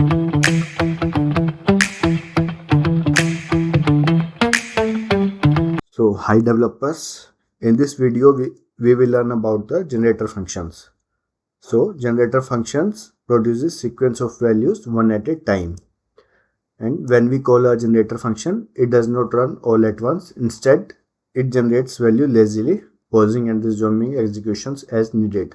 So hi developers, in this video we will learn about the generator functions. So generator functions produces sequence of values one at a time. And when we call a generator function, it does not run all at once. Instead, it generates value lazily, pausing and resuming executions as needed.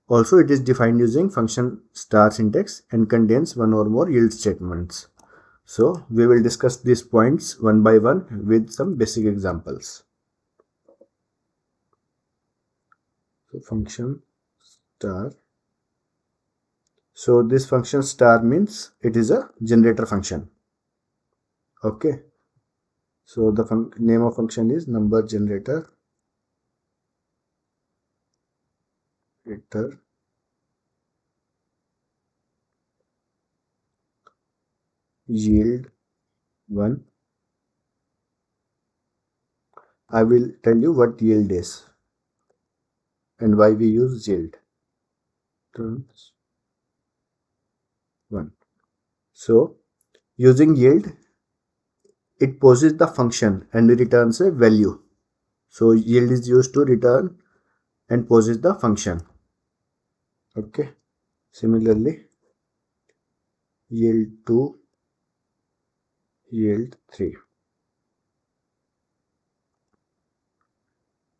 Also, it is defined using function star syntax and contains one or more yield statements. So we will discuss these points one by one with some basic examples. So function star. So this function star means it is a generator function. Okay. So the name of function is number generator iter yield 1. I will tell you what yield is and why we use yield. Turns 1. So using yield, it poses the function and returns a value. So yield is used to return and poses the function. Okay. Similarly, yield 2, yield 3.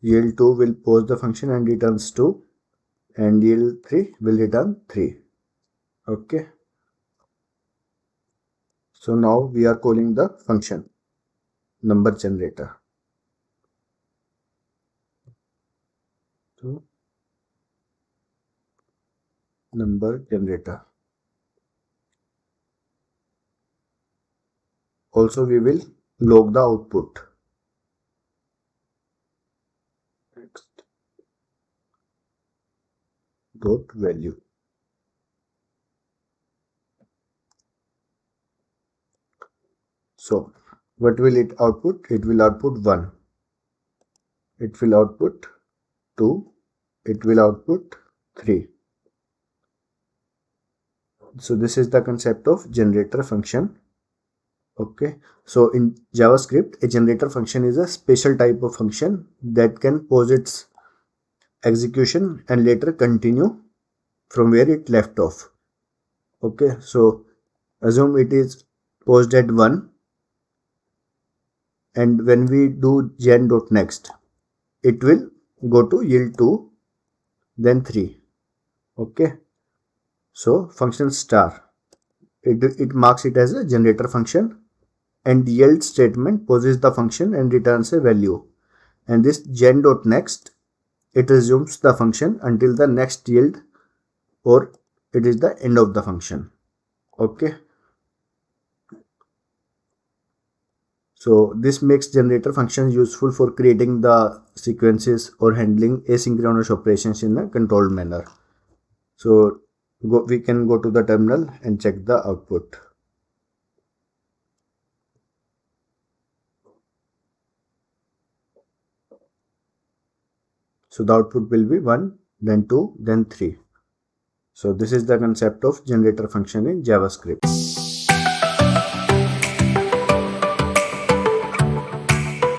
Yield 2 will pose the function and returns 2, and yield 3 will return 3. Okay. So now we are calling the function number generator. So number generator. Also we will log the output. Next. Dot value. So what will it output? It will output 1. It will output 2. It will output 3. So this is the concept of generator function. Okay, so in JavaScript, a generator function is a special type of function that can pause its execution and later continue from where it left off. Okay, so assume it is paused at 1, and when we do gen.next, it will go to yield 2, then 3. Okay, so function star, it marks it as a generator function, and yield statement poses the function and returns a value. And this gen.next, it resumes the function until the next yield, or it is the end of the function. Okay. So this makes generator functions useful for creating the sequences or handling asynchronous operations in a controlled manner. So we can go to the terminal and check the output. So the output will be 1, then 2, then 3. So this is the concept of generator function in JavaScript.